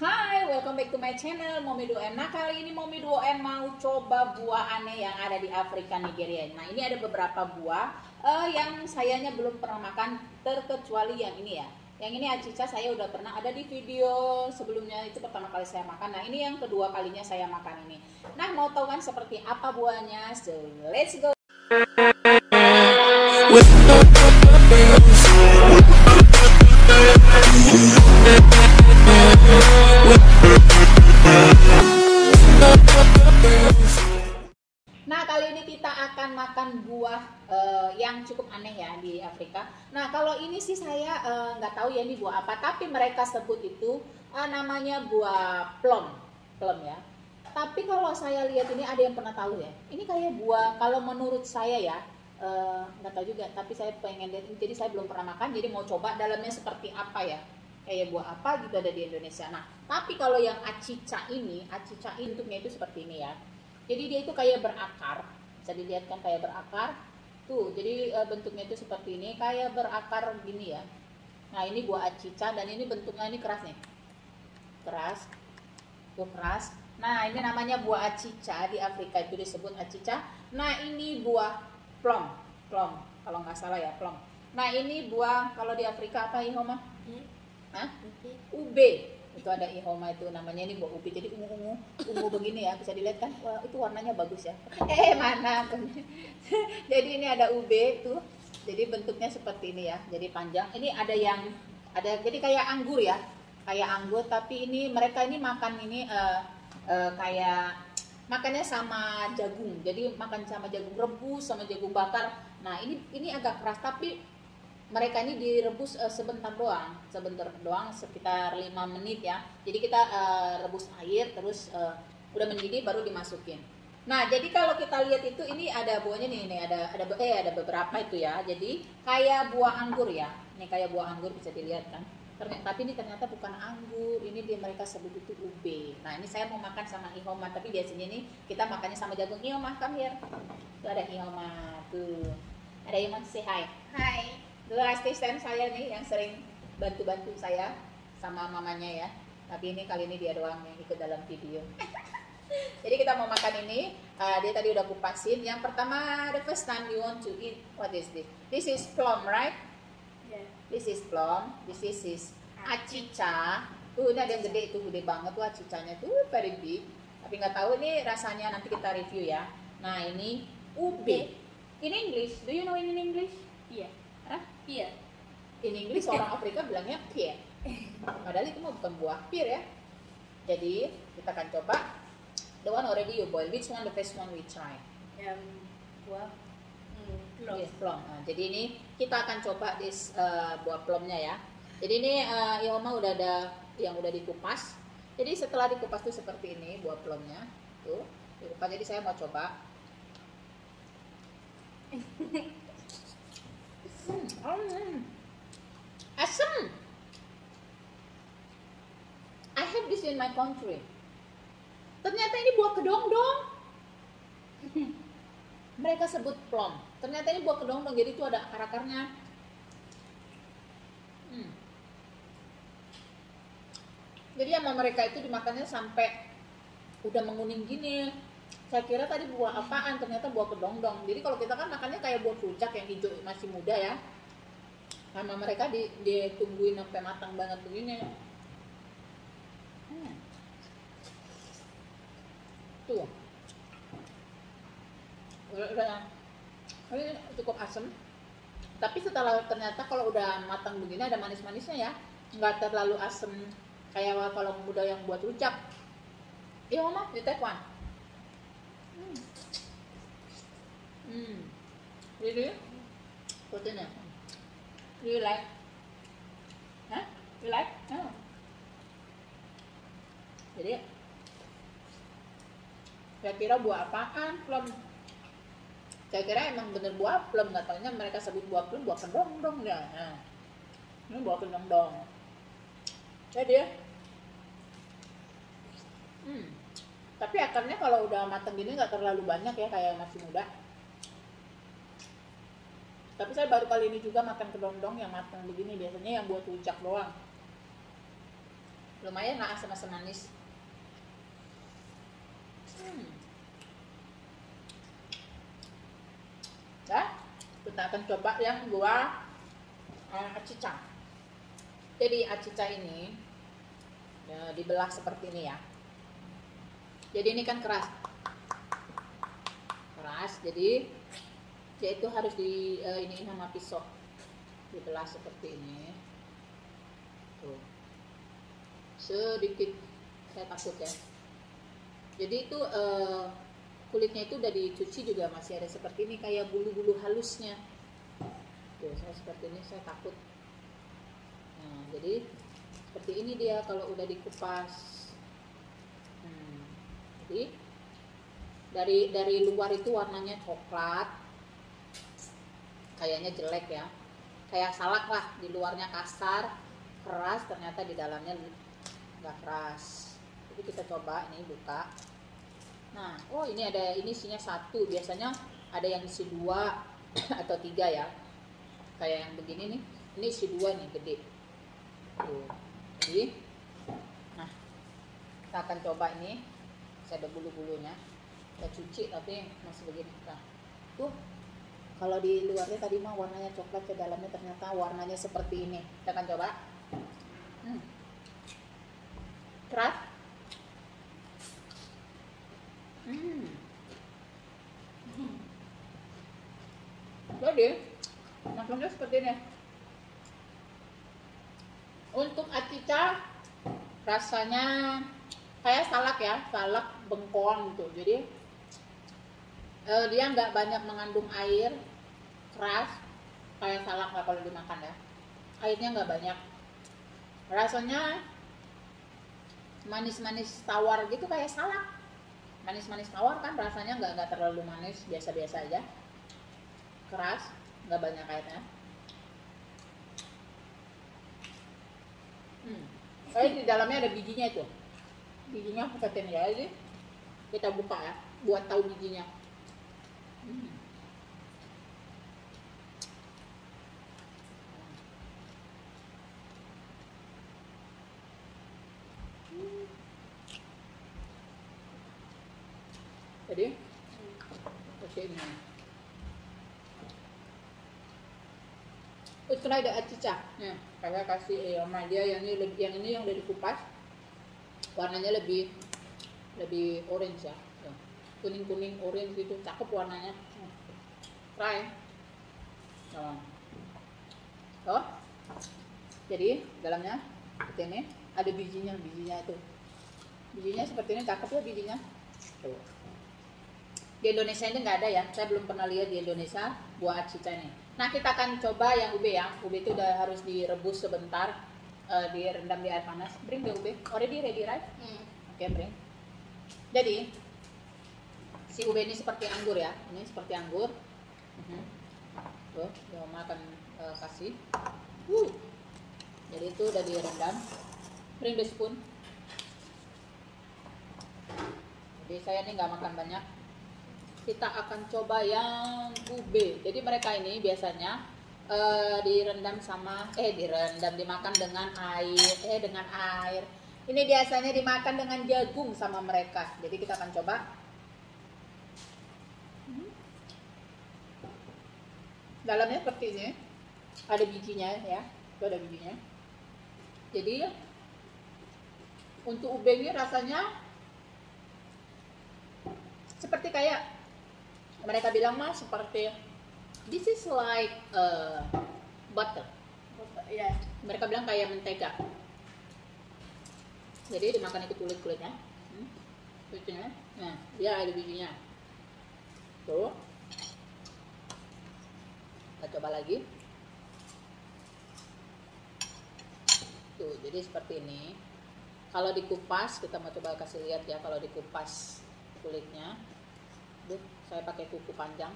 Hai, welcome back to my channel Mommy Duem. Nah, kali ini Mommy Duem mau coba buah aneh yang ada di Afrika, Nigeria. Nah, ini ada beberapa buah yang sayanya belum pernah makan, terkecuali yang ini ya. Yang ini acica saya udah pernah ada di video sebelumnya, itu pertama kali saya makan. Nah, ini yang kedua kalinya saya makan ini. Nah, mau tahu kan seperti apa buahnya? So, let's go. Nah, kali ini kita akan makan buah yang cukup aneh ya di Afrika. Nah, kalau ini sih saya nggak tahu ya ini buah apa, tapi mereka sebut itu namanya buah plum, plum ya. Tapi kalau saya lihat ini ada yang pernah tahu ya. Ini kayak buah, kalau menurut saya ya nggak tahu juga. Tapi saya pengen lihat, jadi saya belum pernah makan. Jadi mau coba dalamnya seperti apa ya. Kayak buah apa gitu ada di Indonesia. Nah, tapi kalau yang acica ini bentuknya itu seperti ini ya. Jadi dia itu kayak berakar, bisa dilihat kan kayak berakar. Tuh, jadi bentuknya itu seperti ini, kayak berakar gini ya. Nah, ini buah acica dan ini bentuknya ini keras nih. Keras. Tuh keras. Nah, ini namanya buah acica, di Afrika itu disebut acica. Nah, ini buah plum. Plum, kalau nggak salah ya, plum. Nah, ini buah kalau di Afrika apa Ihoma? Hah? Ube. Itu ada ihoma itu namanya, ini buah ubi, jadi ungu begini ya, bisa dilihat kan. Wah, itu warnanya bagus ya. Mana jadi ini ada ube tuh, jadi bentuknya seperti ini ya, jadi panjang. Ini ada jadi kayak anggur ya, kayak anggur, tapi ini mereka ini makan ini kayak makannya sama jagung, jadi makan sama jagung rebus sama jagung bakar. Nah, ini agak keras, tapi mereka ini direbus sebentar doang, sekitar 5 menit ya. Jadi kita rebus air, terus udah mendidih baru dimasukin. Nah, jadi kalau kita lihat itu ini ada buahnya nih, ada beberapa itu ya. Jadi kayak buah anggur ya. Ini kayak buah anggur, bisa dilihat kan. Tapi ini ternyata bukan anggur, ini mereka sebut itu ube. Nah, ini saya mau makan sama Ihoma, tapi biasanya nih kita makannya sama jagung. Ihoma, come here. Tuh ada Ihoma tuh. Ada Ihoma, say hi. Hai. Dulu asisten saya nih yang sering bantu-bantu saya sama mamanya ya. Tapi kali ini dia doang yang ikut dalam video. Jadi kita mau makan ini. Dia tadi udah kupasin. Yang pertama, the first time you want to eat, what is this? This is plum, right? Yeah. This is plum. This is acica. Tuh, ini ada yang gede, itu gede banget tuh acicanya tuh, very big. Tapi nggak tahu ini rasanya, nanti kita review ya. Nah, ini ube. In English, do you know in English? Iya. Hah? Iya. In English orang Afrika bilangnya pear. Padahal itu mah bukan buah pear ya. Jadi kita akan coba. The one already you boil. Which one the first one we try? Buah plum. Yes, plum. Nah, jadi ini kita akan coba buah plumnya ya. Jadi ini Ihoma udah ada yang udah dikupas. Jadi setelah dikupas tuh seperti ini buah plumnya. Tuh dikupas. Jadi saya mau coba. Asam. I have this in my country. Ternyata ini buah kedongdong. Mereka sebut plum. Ternyata ini buah kedongdong. Jadi itu ada akar-akarnya. Jadi sama mereka itu dimakannya sampai udah menguning gini. Saya kira tadi buah apaan, ternyata buah kedongdong. Jadi kalau kita kan makannya kayak buah puncak yang hijau masih muda ya. Sama mereka ditungguin sampai matang banget begini. Tuh. Ini cukup asam. Tapi setelah ternyata kalau udah matang begini ada manis-manisnya ya. Nggak terlalu asam kayak kalau muda yang buat rujak. Iya mama, you take one. Really? Put in it. Do you like? Huh? You like? Oh. Jadi, saya kira buah apaan? Plum. Saya kira emang bener buah plum. Nggak taunya mereka sebut buah plum, buah kedongdong ya. Nah, ini buah kedongdong. Jadi ya. Tapi akarnya kalau udah matang gini nggak terlalu banyak ya, kayak masih muda. Tapi saya baru kali ini juga makan kedongdong yang matang begini, biasanya yang buat rujak doang. lumayan lah asam-asam manis. Ya, kita akan coba yang buah acica. Jadi acica ini ya, dibelah seperti ini ya. Jadi ini kan keras, jadi dia itu harus di ini sama pisau, dibelah seperti ini. Tuh, sedikit, saya takut ya. Jadi itu kulitnya itu udah dicuci juga masih ada seperti ini kayak bulu-bulu halusnya. Tuh, saya seperti ini, saya takut. Nah, jadi seperti ini dia kalau udah dikupas. Jadi dari luar itu warnanya coklat, kayaknya jelek ya, kayak salak lah, di luarnya kasar, keras, ternyata di dalamnya nggak keras. Jadi kita coba ini buka. Nah, oh ini ada, ini isinya satu, biasanya ada yang isi 2 atau 3 ya, kayak yang begini nih, ini isi 2 nih, gede. Tuh. Jadi, nah kita akan coba ini, ada bulu-bulunya, kita cuci tapi masih begini. Nah, tuh kalau di luarnya tadi mah warnanya coklat, ke dalamnya ternyata warnanya seperti ini. Kita akan coba. Keras. Jadi maksudnya seperti ini. Untuk acica rasanya kayak salak ya, salak bengkoang gitu. Jadi dia nggak banyak mengandung air, keras kayak salak lah kalau dimakan ya. Airnya nggak banyak. Rasanya manis-manis tawar gitu kayak salak. Manis-manis tawar kan rasanya nggak terlalu manis, biasa-biasa aja. Keras, nggak banyak airnya. Kayak di dalamnya ada bijinya itu. Bijinya paketin ya, jadi kita buka ya, buat tahu bijinya. Jadi seperti ini. Try the acica. Nih, saya kasih sama dia yang ini, yang udah dikupas. Warnanya lebih orange ya. Kuning-kuning orange gitu, cakep warnanya. Try. Oh. Jadi dalamnya seperti ini, ada bijinya itu. Bijinya seperti ini, cakep ya bijinya. Tuh. Di Indonesia ini nggak ada ya, saya belum pernah lihat di Indonesia buah acica ini. Nah, kita akan coba yang ube ya. Ube itu udah harus direbus sebentar, direndam di air panas. Bring the ube, already ready right? Oke, bring. Jadi si ube ini seperti anggur ya, ini seperti anggur. Tuh, Mama akan kasih. Jadi itu udah direndam. Bring the spoon. Jadi saya ini nggak makan banyak. Kita akan coba yang ube. Jadi mereka ini biasanya direndam dimakan dengan air. Ini biasanya dimakan dengan jagung sama mereka. Jadi kita akan coba. Dalamnya seperti ini. Ada bijinya ya. Itu ada bijinya. Jadi untuk ube ini rasanya seperti kayak mereka bilang mah seperti this is like butter. Ya. Mereka bilang kayak mentega. Jadi dimakan itu kulitnya. Kulitnya. Nah, dia ada bijinya. Tuh. Kita coba lagi. Tuh, jadi seperti ini. Kalau dikupas, kita mau coba kasih lihat ya kalau dikupas kulitnya. Saya pakai kuku panjang.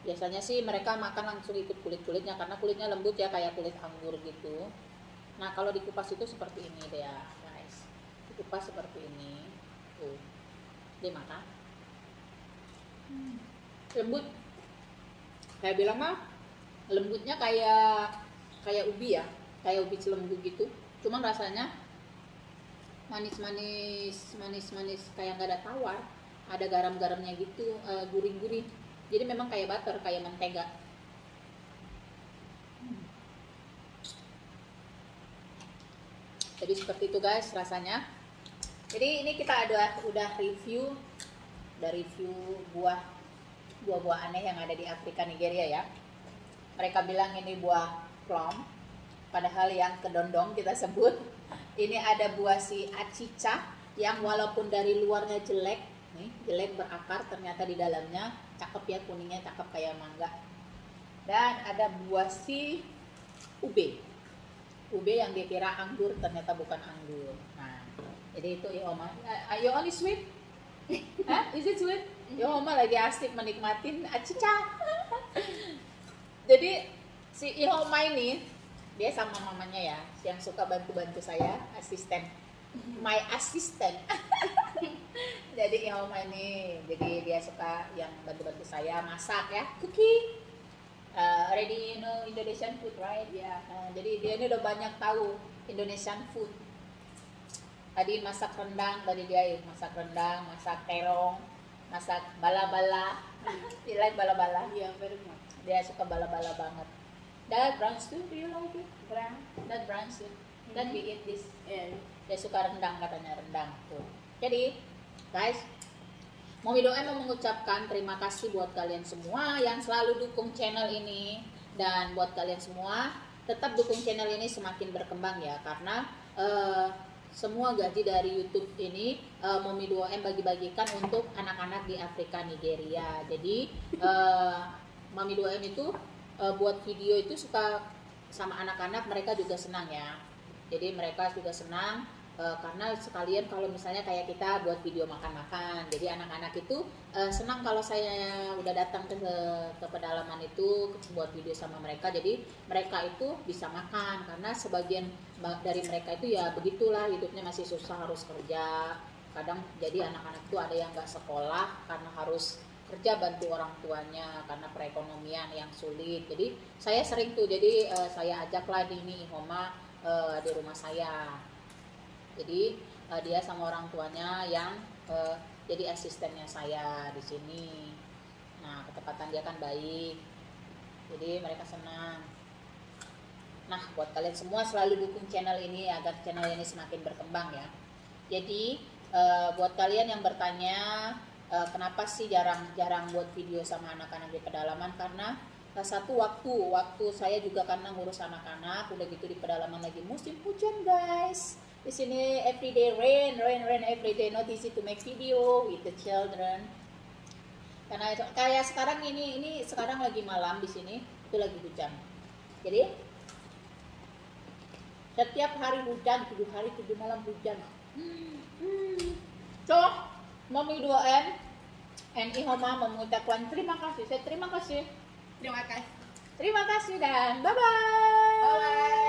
Biasanya sih mereka makan langsung ikut kulit-kulitnya karena kulitnya lembut ya, kayak kulit anggur gitu. Nah, kalau dikupas itu seperti ini deh ya, guys. Dikupas seperti ini. Tuh. Dimakan. Lembut. Saya bilang mah lembutnya kayak ubi ya, kayak ubi cilembu gitu. Cuma rasanya manis kayak nggak ada tawar, ada garam-garamnya gitu, gurih-gurih. Jadi memang kayak butter, kayak mentega. Jadi seperti itu guys rasanya. Jadi ini kita udah review buah-buah aneh yang ada di Afrika Nigeria ya. Mereka bilang ini buah plum, padahal yang kedondong kita sebut. Ini ada buah si acica yang walaupun dari luarnya jelek, nih jelek berakar, ternyata di dalamnya cakep ya, kuningnya cakep kayak mangga. Dan ada buah si ube yang dikira anggur, ternyata bukan anggur. Nah, jadi itu Ihoma. You only sweet? Hah? Is it sweet? Ihoma lagi asik menikmatin acica. Jadi si Ihoma ini dia sama mamanya ya, yang suka bantu-bantu saya, asisten. My assistant. Jadi Ihoma ini, jadi dia suka yang bantu-bantu saya masak ya, cooking. Already you know Indonesian food, right? Ya. Jadi dia ini udah banyak tahu Indonesian food. Tadi masak rendang, masak terong, masak bala-bala. You like bala-bala? Yeah, very much. Dia suka bala-bala banget. That brown stew, do you like it? Brown. That brown stew. That we eat this. Yeah. Dia suka rendang, katanya rendang tuh. Jadi guys, Momi Doem mau mengucapkan terima kasih buat kalian semua yang selalu dukung channel ini, dan buat kalian semua tetap dukung channel ini semakin berkembang ya, karena semua gaji dari YouTube ini Momi Doem bagi-bagikan untuk anak-anak di Afrika Nigeria. Jadi Momi Doem itu buat video itu suka sama anak-anak, mereka juga senang ya. Jadi mereka juga senang karena sekalian kalau misalnya kayak kita buat video makan-makan, jadi anak-anak itu senang kalau saya udah datang ke pedalaman itu buat video sama mereka. Jadi mereka itu bisa makan, karena sebagian dari mereka itu ya begitulah hidupnya, masih susah, harus kerja. Kadang jadi anak-anak itu ada yang nggak sekolah karena harus kerja bantu orang tuanya karena perekonomian yang sulit. Jadi saya sering tuh, jadi saya ajaklah ini Ihoma di rumah saya. Jadi dia sama orang tuanya yang jadi asistennya saya di sini. Nah, ketepatan dia kan baik, jadi mereka senang. Nah, buat kalian semua selalu dukung channel ini agar channel ini semakin berkembang ya. Jadi buat kalian yang bertanya kenapa sih jarang buat video sama anak-anak di pedalaman, karena satu waktu saya juga karena ngurus anak-anak, udah gitu di pedalaman lagi musim hujan guys. Di sini everyday rain everyday, not easy to make video with the children. Karena kayak sekarang ini sekarang lagi malam di sini itu lagi hujan. Jadi setiap hari hujan, 7 hari 7 malam hujan. So, Momi Doem and Ihoma mengucapkan terima kasih. Saya terima kasih. Terima kasih. Terima kasih dan bye bye. Bye.